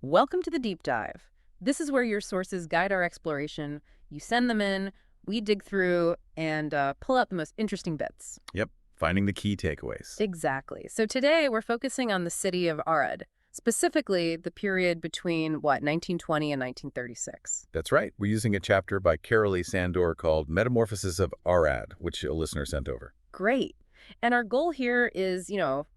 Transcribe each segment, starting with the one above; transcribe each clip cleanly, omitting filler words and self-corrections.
Welcome to the deep dive. This is where your sources guide our exploration. You send them in, we dig through, and pull out the most interesting bits. Yep, finding the key takeaways. Exactly. So today we're focusing on the city of Arad, specifically the period between, 1920 and 1936. That's right. We're using a chapter by Carolee Sandor called Metamorphosis of Arad, which a listener sent over. Great. And our goal here is,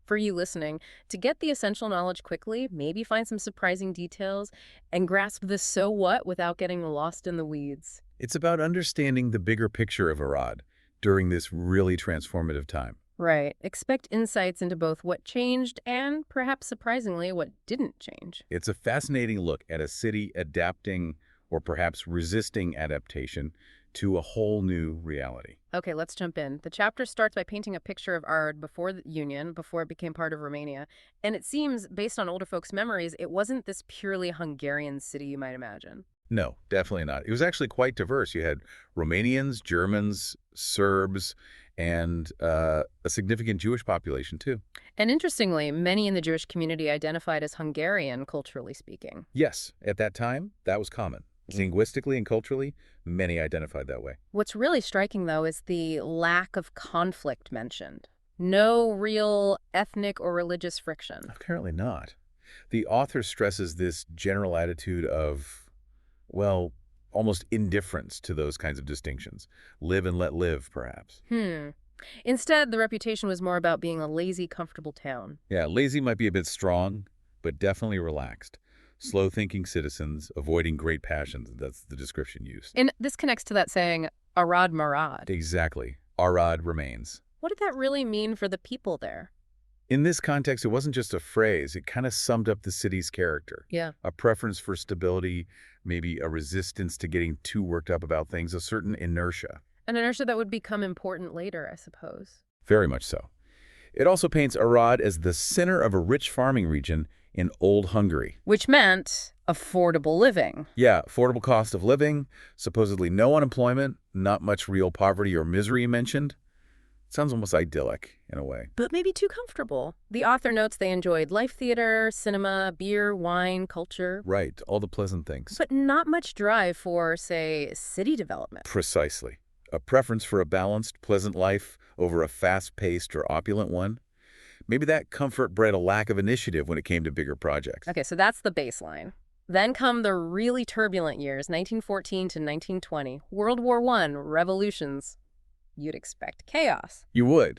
for you listening, to get the essential knowledge quickly, maybe find some surprising details, and grasp the so what without getting lost in the weeds. It's about understanding the bigger picture of Arad during this really transformative time. Right. Expect insights into both what changed and, perhaps surprisingly, what didn't change. It's a fascinating look at a city adapting or perhaps resisting adaptation to a whole new reality. Okay, let's jump in. The chapter starts by painting a picture of Arad before the Union, before it became part of Romania. And it seems, based on older folks' memories, it wasn't this purely Hungarian city you might imagine. No, definitely not. It was actually quite diverse. You had Romanians, Germans, Serbs, and a significant Jewish population, too. And interestingly, many in the Jewish community identified as Hungarian, culturally speaking. Yes, at that time, that was common. Linguistically and culturally, many identified that way. What's really striking, though, is the lack of conflict mentioned. No real ethnic or religious friction. Apparently not. The author stresses this general attitude of, well, almost indifference to those kinds of distinctions. Live and let live, perhaps. Instead, the reputation was more about being a lazy, comfortable town. Yeah, lazy might be a bit strong, but definitely relaxed. Slow-thinking citizens, avoiding great passions. That's the description used. And this connects to that saying, Arad Marad. Exactly. Arad remains. What did that really mean for the people there? In this context, it wasn't just a phrase. It kind of summed up the city's character. Yeah. A preference for stability, maybe a resistance to getting too worked up about things, a certain inertia. An inertia that would become important later, I suppose. Very much so. It also paints Arad as the center of a rich farming region in old Hungary. Which meant affordable living. Yeah, affordable cost of living, supposedly no unemployment, not much real poverty or misery mentioned. Sounds almost idyllic in a way. But maybe too comfortable. The author notes they enjoyed live theater, cinema, beer, wine, culture. Right, all the pleasant things. But not much drive for, say, city development. Precisely. A preference for a balanced, pleasant life over a fast-paced or opulent one. Maybe that comfort bred a lack of initiative when it came to bigger projects. Okay, so that's the baseline. Then come the really turbulent years, 1914 to 1920. World War I, revolutions. You'd expect chaos. You would.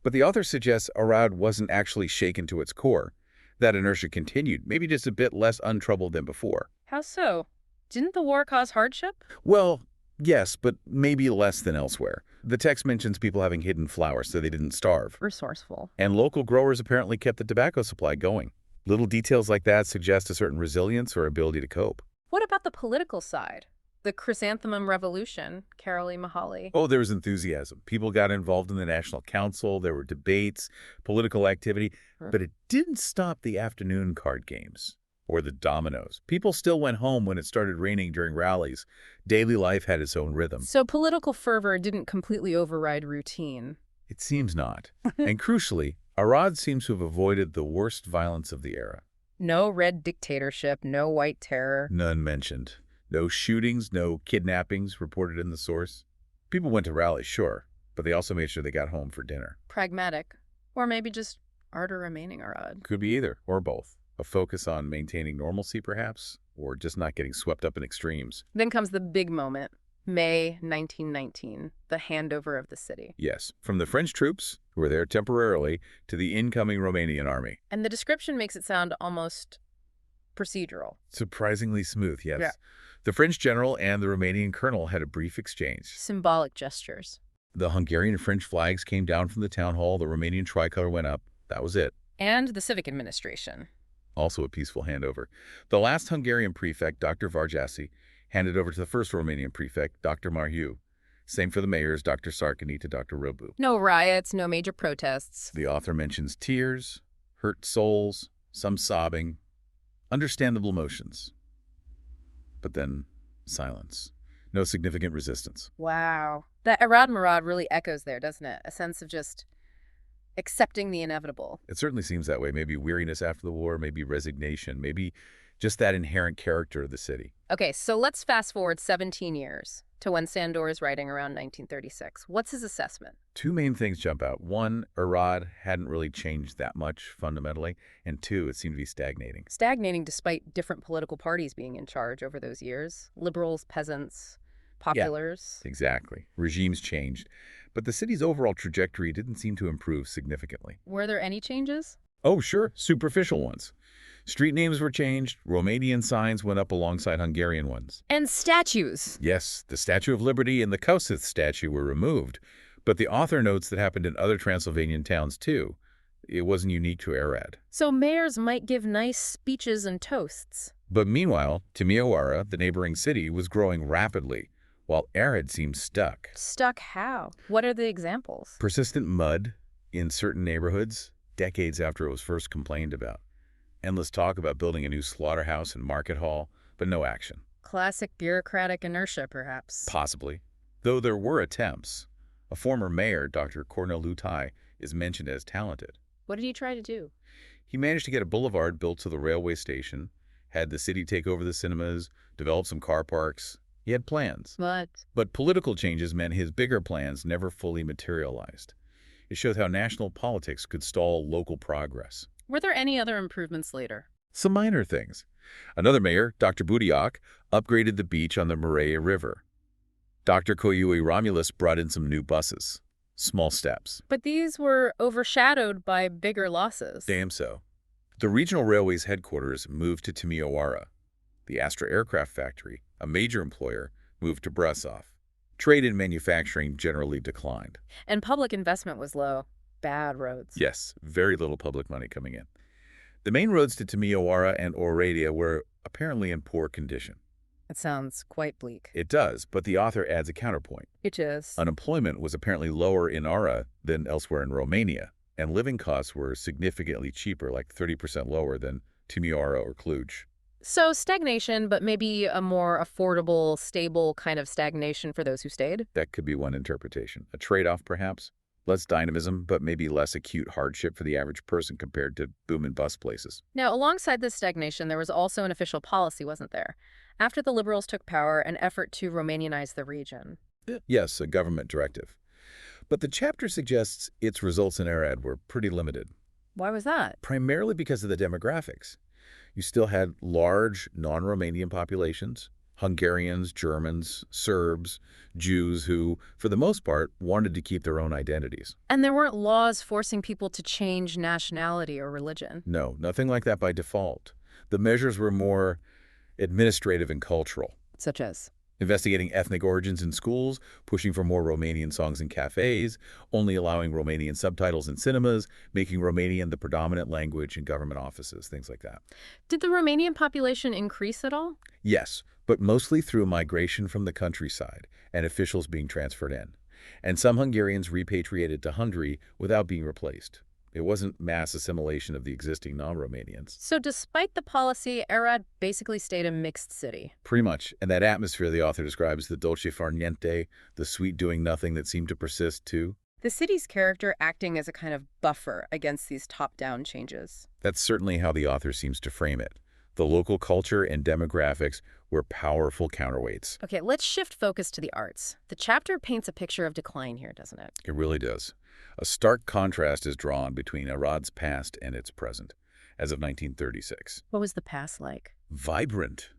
But the author suggests Arad wasn't actually shaken to its core. That inertia continued, maybe just a bit less untroubled than before. How so? Didn't the war cause hardship? Well, yes, but maybe less than elsewhere. The text mentions people having hidden flowers so they didn't starve. Resourceful. And local growers apparently kept the tobacco supply going. Little details like that suggest a certain resilience or ability to cope. What about the political side? The Chrysanthemum Revolution, Carolee Mahali. Oh, there was enthusiasm. People got involved in the National Council. There were debates, political activity. But it didn't stop the afternoon card games or the dominoes. People still went home when it started raining during rallies. Daily life had its own rhythm. So political fervor didn't completely override routine. It seems not. And crucially, Arad seems to have avoided the worst violence of the era. No red dictatorship, no white terror. None mentioned. No shootings, no kidnappings reported in the source. People went to rallies, sure, but they also made sure they got home for dinner. Pragmatic. Or maybe just art remaining Arad. Could be either, or both. A focus on maintaining normalcy, perhaps, or just not getting swept up in extremes. Then comes the big moment, May 1919, the handover of the city. Yes, from the French troops, who were there temporarily, to the incoming Romanian army. And the description makes it sound almost procedural. Surprisingly smooth, yes. Yeah. The French general and the Romanian colonel had a brief exchange. Symbolic gestures. The Hungarian and French flags came down from the town hall, the Romanian tricolor went up. That was it. And the civic administration. Also a peaceful handover. The last Hungarian prefect, Dr. Varjasi, handed over to the first Romanian prefect, Dr. Marhu. Same for the mayors, Dr. Sarkany to Dr. Robu. No riots, no major protests. The author mentions tears, hurt souls, some sobbing, understandable emotions. But then silence. No significant resistance. Wow. That Arad Marad really echoes there, doesn't it? A sense of just accepting the inevitable. It certainly seems that way. Maybe weariness after the war, maybe resignation, maybe just that inherent character of the city. Okay, so let's fast forward 17 years to when Sandor is writing around 1936. What's his assessment? Two main things jump out. One, Arad hadn't really changed that much fundamentally, and two, it seemed to be stagnating. Stagnating despite different political parties being in charge over those years. Liberals, peasants, Yeah, populars. exactly. Regimes changed, but the city's overall trajectory didn't seem to improve significantly. Were there any changes? Oh, sure, superficial ones. Street names were changed, Romanian signs went up alongside Hungarian ones. And statues. Yes, the Statue of Liberty and the Kausith statue were removed, but the author notes that happened in other Transylvanian towns too. It wasn't unique to Arad. So mayors might give nice speeches and toasts. But meanwhile, Timisoara, the neighboring city, was growing rapidly, while Arad seemed stuck. Stuck how? What are the examples? Persistent mud in certain neighborhoods, decades after it was first complained about. Endless talk about building a new slaughterhouse and market hall, but no action. Classic bureaucratic inertia, perhaps. Possibly. Though there were attempts. A former mayor, Dr. Cornel Lutai, is mentioned as talented. What did he try to do? He managed to get a boulevard built to the railway station, had the city take over the cinemas, develop some car parks. He had plans. But political changes meant his bigger plans never fully materialized. It shows how national politics could stall local progress. Were there any other improvements later? Some minor things. Another mayor, Dr. Budiak, upgraded the beach on the Morea River. Dr. Koyui Romulus brought in some new buses. Small steps. But these were overshadowed by bigger losses. Damn so. The regional railway's headquarters moved to Timisoara. The Astra Aircraft Factory, a major employer, moved to Brasov. Trade and manufacturing generally declined. And public investment was low. Bad roads. Yes, very little public money coming in. The main roads to Timisoara and Oradea were apparently in poor condition. It sounds quite bleak. It does, but the author adds a counterpoint. Which is? Unemployment was apparently lower in Arad than elsewhere in Romania, and living costs were significantly cheaper, like 30% lower than Timisoara or Cluj. So stagnation, but maybe a more affordable, stable kind of stagnation for those who stayed? That could be one interpretation. A trade-off, perhaps? Less dynamism, but maybe less acute hardship for the average person compared to boom and bust places. Now, alongside this stagnation, there was also an official policy, wasn't there? After the Liberals took power, an effort to Romanianize the region. Yes, a government directive. But the chapter suggests its results in Arad were pretty limited. Why was that? Primarily because of the demographics. You still had large non-Romanian populations, Hungarians, Germans, Serbs, Jews who, for the most part, wanted to keep their own identities. And there weren't laws forcing people to change nationality or religion. No, nothing like that by default. The measures were more administrative and cultural. Such as? Investigating ethnic origins in schools, pushing for more Romanian songs in cafes, only allowing Romanian subtitles in cinemas, making Romanian the predominant language in government offices, things like that. Did the Romanian population increase at all? Yes, but mostly through migration from the countryside and officials being transferred in. And some Hungarians repatriated to Hungary without being replaced. It wasn't mass assimilation of the existing non-Romanians. So despite the policy, Arad basically stayed a mixed city. Pretty much. And that atmosphere the author describes, the dolce far niente, the sweet doing nothing that seemed to persist too. The city's character acting as a kind of buffer against these top-down changes. That's certainly how the author seems to frame it. The local culture and demographics were powerful counterweights. Okay, let's shift focus to the arts. The chapter paints a picture of decline here, doesn't it? It really does. A stark contrast is drawn between Arad's past and its present, as of 1936. What was the past like? Vibrant.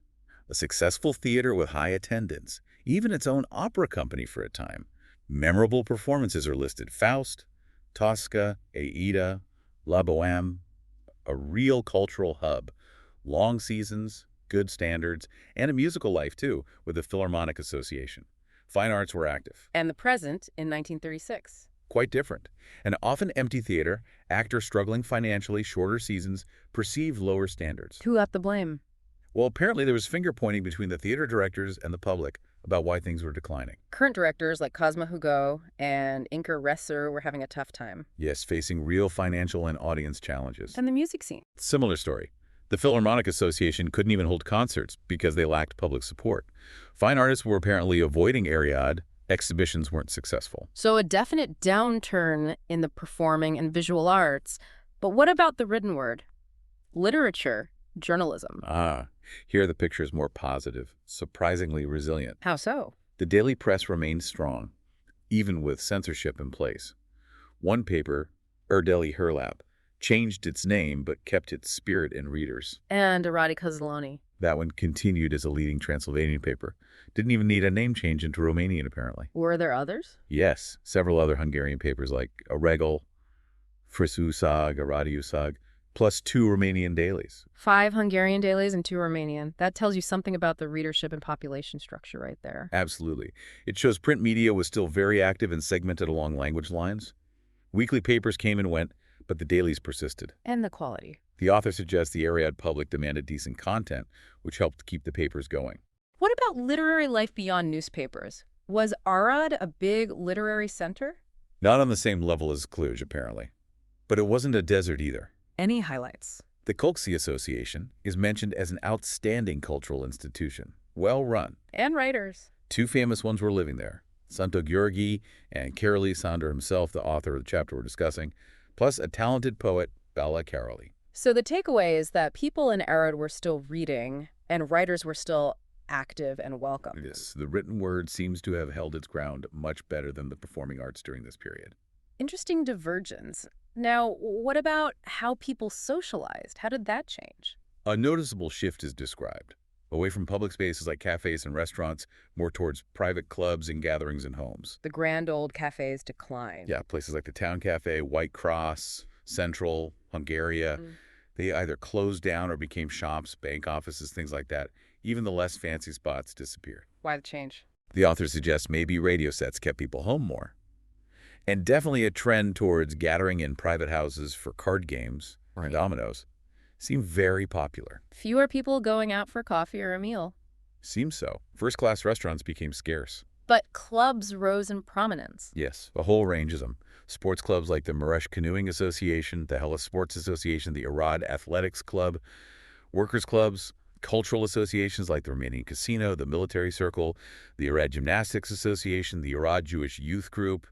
A successful theater with high attendance, even its own opera company for a time. Memorable performances are listed: Faust, Tosca, Aida, La Bohème. A real cultural hub. Long seasons, good standards, and a musical life, too, with the Philharmonic Association. Fine arts were active. And the present in 1936. Quite different. An often empty theater, actors struggling financially, shorter seasons, perceived lower standards. Who got the blame? Well, apparently there was finger-pointing between the theater directors and the public about why things were declining. Current directors like Cosma Hugo and Inka Resser were having a tough time. Yes, facing real financial and audience challenges. And the music scene. Similar story. The Philharmonic Association couldn't even hold concerts because they lacked public support. Fine artists were apparently avoiding Arad. Exhibitions weren't successful. So a definite downturn in the performing and visual arts. But what about the written word? Literature, journalism. Here the picture is more positive, surprisingly resilient. How so? The daily press remained strong, even with censorship in place. One paper, Erdeli Hurlap, changed its name but kept its spirit and readers. And Arad Kazalani. That one continued as a leading Transylvanian paper. Didn't even need a name change into Romanian, apparently. Were there others? Yes, several other Hungarian papers like Aregel, Frisusag, Aradiusag, plus 2 Romanian dailies. 5 Hungarian dailies and 2 Romanian. That tells you something about the readership and population structure right there. Absolutely. It shows print media was still very active and segmented along language lines. Weekly papers came and went, but the dailies persisted. And the quality. The author suggests the Arad public demanded decent content, which helped keep the papers going. What about literary life beyond newspapers? Was Arad a big literary center? Not on the same level as Cluj, apparently. But it wasn't a desert either. Any highlights? The Kolkzi Association is mentioned as an outstanding cultural institution, well run. And writers. 2 famous ones were living there, Santo Gheorghe and Karoli Sandor himself, the author of the chapter we're discussing, plus a talented poet, Bala Karoli. So the takeaway is that people in Arad were still reading, and writers were still active and welcome. Yes, the written word seems to have held its ground much better than the performing arts during this period. Interesting divergence. Now, what about how people socialized? How did that change? A noticeable shift is described, away from public spaces like cafes and restaurants, more towards private clubs and gatherings in homes. The grand old cafes declined. Yeah, places like the Town Cafe, White Cross, Central, Hungaria, they either closed down or became shops, bank offices, things like that. Even the less fancy spots disappeared. Why the change? The author suggests maybe radio sets kept people home more. And definitely a trend towards gathering in private houses for card games or dominoes seemed very popular. Fewer people going out for coffee or a meal. Seems so. First-class restaurants became scarce. But clubs rose in prominence. Yes, a whole range of them. Sports clubs like the Mureș Canoeing Association, the Hellas Sports Association, the Arad Athletics Club, workers' clubs, cultural associations like the Romanian Casino, the Military Circle, the Arad Gymnastics Association, the Arad Jewish Youth Group,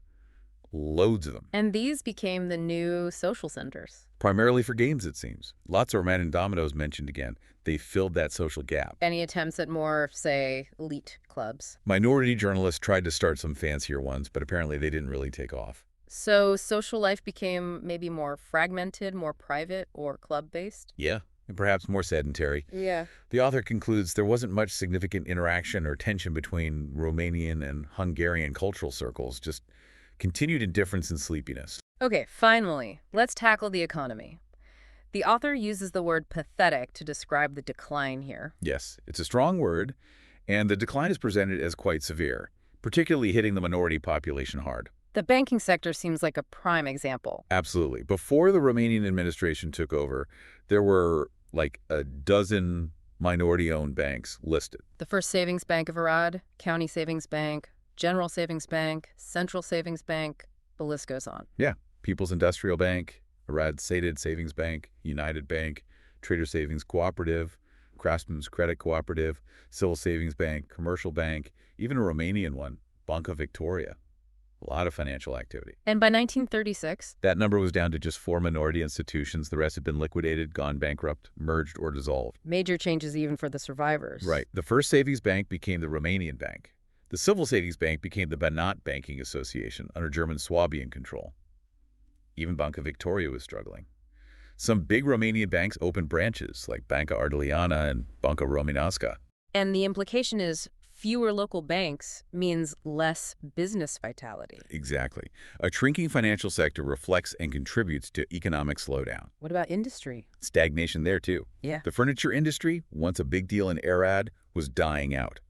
loads of them. And these became the new social centers. Primarily for games, it seems. Lots of Romanian dominoes mentioned again. They filled that social gap. Any attempts at more, say, elite clubs? Minority journalists tried to start some fancier ones, but apparently they didn't really take off. So social life became maybe more fragmented, more private, or club-based? Yeah, and perhaps more sedentary. Yeah. The author concludes there wasn't much significant interaction or tension between Romanian and Hungarian cultural circles, just continued indifference and sleepiness. Okay, finally, let's tackle the economy. The author uses the word pathetic to describe the decline here. Yes, it's a strong word, and the decline is presented as quite severe, particularly hitting the minority population hard. The banking sector seems like a prime example. Absolutely. Before the Romanian administration took over, there were like a dozen minority-owned banks listed. The First Savings Bank of Arad, County Savings Bank, General Savings Bank, Central Savings Bank, the list goes on. Yeah. People's Industrial Bank, Arad Sated Savings Bank, United Bank, Trader Savings Cooperative, Craftsman's Credit Cooperative, Civil Savings Bank, Commercial Bank, even a Romanian one, Banca Victoria. A lot of financial activity. And by 1936, that number was down to just 4 minority institutions. The rest had been liquidated, gone bankrupt, merged, or dissolved. Major changes even for the survivors. Right. The First Savings Bank became the Romanian Bank. The Civil Savings Bank became the Banat Banking Association under German Swabian control. Even Banca Victoria was struggling. Some big Romanian banks opened branches, like Banca Ardeleana and Banca Românească. And the implication is fewer local banks means less business vitality. Exactly. A shrinking financial sector reflects and contributes to economic slowdown. What about industry? Stagnation there, too. Yeah. The furniture industry, once a big deal in Arad, was dying out.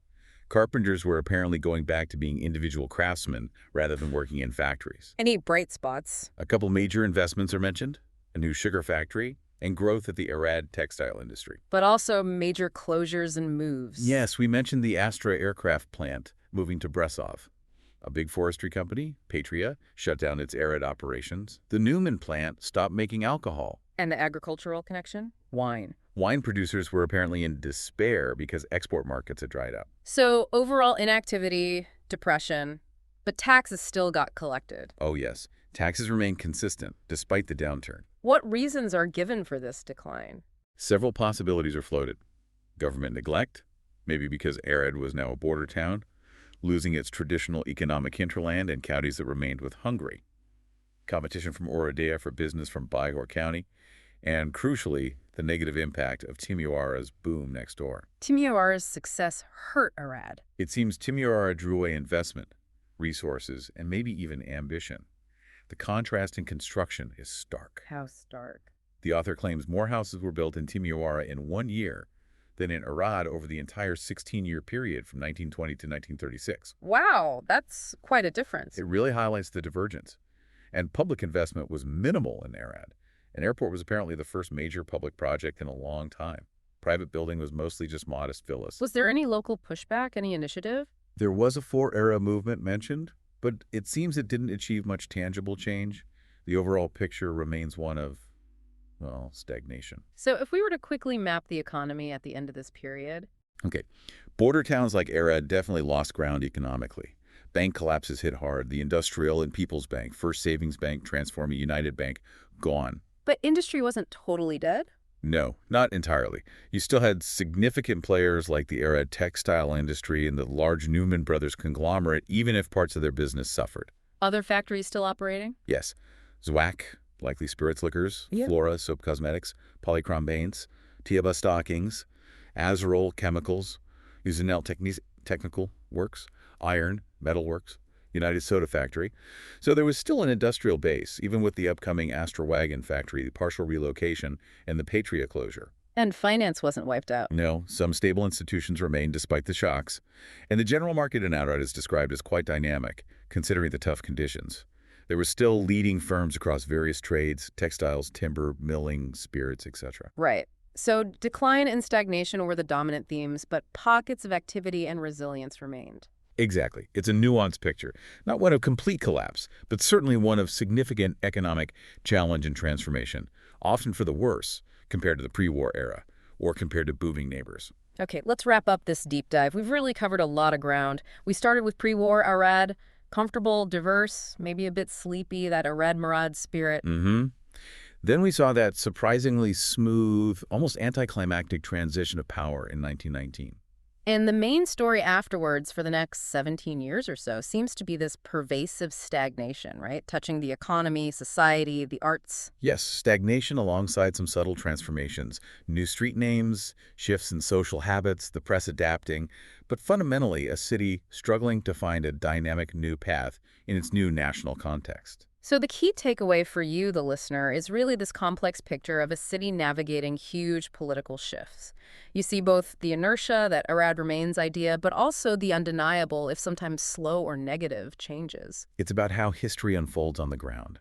Carpenters were apparently going back to being individual craftsmen rather than working in factories. Any bright spots? A couple major investments are mentioned, a new sugar factory, and growth at the Arad textile industry. But also major closures and moves. Yes, we mentioned the Astra aircraft plant moving to Brasov. A big forestry company, Patria, shut down its Arad operations. The Newman plant stopped making alcohol. And the agricultural connection? Wine. Wine producers were apparently in despair because export markets had dried up. So overall inactivity, depression, but taxes still got collected. Oh yes, taxes remained consistent despite the downturn. What reasons are given for this decline? Several possibilities are floated. Government neglect, maybe because Arad was now a border town, losing its traditional economic hinterland and counties that remained with Hungary. Competition from Oradea for business from Bihor County, and crucially, the negative impact of Timisoara's boom next door. Timisoara's success hurt Arad. It seems Timisoara drew away investment, resources, and maybe even ambition. The contrast in construction is stark. How stark. The author claims more houses were built in Timisoara in 1 year than in Arad over the entire 16-year period from 1920 to 1936. Wow, that's quite a difference. It really highlights the divergence. And public investment was minimal in Arad. An airport was apparently the first major public project in a long time. Private building was mostly just modest villas. Was there any local pushback, any initiative? There was a four-era movement mentioned, but it seems it didn't achieve much tangible change. The overall picture remains one of, well, stagnation. So if we were to quickly map the economy at the end of this period. Okay. Border towns like Arad definitely lost ground economically. Bank collapses hit hard. The Industrial and People's Bank, First Savings Bank, transforming United Bank, gone. But industry wasn't totally dead? No, not entirely. You still had significant players like the Arad textile industry and the large Newman Brothers conglomerate, even if parts of their business suffered. Other factories still operating? Yes. Zwack, likely spirits liquors, Yeah. Flora, soap cosmetics, Polychrome paints, Tiaba stockings, Azerol chemicals, Usinel technical works, iron, metal works, United Soda Factory. So there was still an industrial base, even with the upcoming Astra Wagon factory, the partial relocation, and the Patria closure. And finance wasn't wiped out. No, some stable institutions remained despite the shocks. And the general market in Arad is described as quite dynamic, considering the tough conditions. There were still leading firms across various trades, textiles, timber, milling, spirits, etc. Right. So decline and stagnation were the dominant themes, but pockets of activity and resilience remained. Exactly. It's a nuanced picture, not one of complete collapse, but certainly one of significant economic challenge and transformation, often for the worse compared to the pre-war era or compared to booming neighbors. Okay, let's wrap up this deep dive. We've really covered a lot of ground. We started with pre-war Arad, comfortable, diverse, maybe a bit sleepy, that Arad-Marad spirit. Then we saw that surprisingly smooth, almost anticlimactic transition of power in 1919. And the main story afterwards for the next 17 years or so seems to be this pervasive stagnation, right? Touching the economy, society, the arts. Yes, stagnation alongside some subtle transformations. New street names, shifts in social habits, the press adapting, but fundamentally a city struggling to find a dynamic new path in its new national context. So the key takeaway for you, the listener, is really this complex picture of a city navigating huge political shifts. You see both the inertia, that Arad remains idea, but also the undeniable, if sometimes slow or negative, changes. It's about how history unfolds on the ground,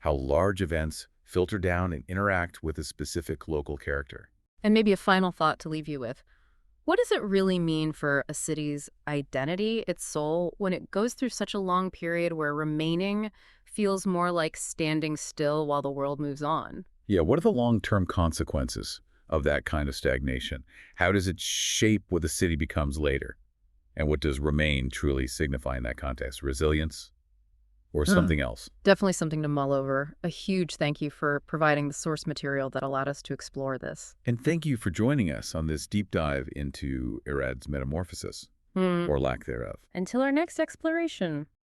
how large events filter down and interact with a specific local character. And maybe a final thought to leave you with. What does it really mean for a city's identity, its soul, when it goes through such a long period where remaining feels more like standing still while the world moves on? Yeah, what are the long-term consequences of that kind of stagnation? How does it shape what the city becomes later? And what does remain truly signify in that context? Resilience or something else? Definitely something to mull over. A huge thank you for providing the source material that allowed us to explore this. And thank you for joining us on this deep dive into Arad's metamorphosis, or lack thereof. Until our next exploration.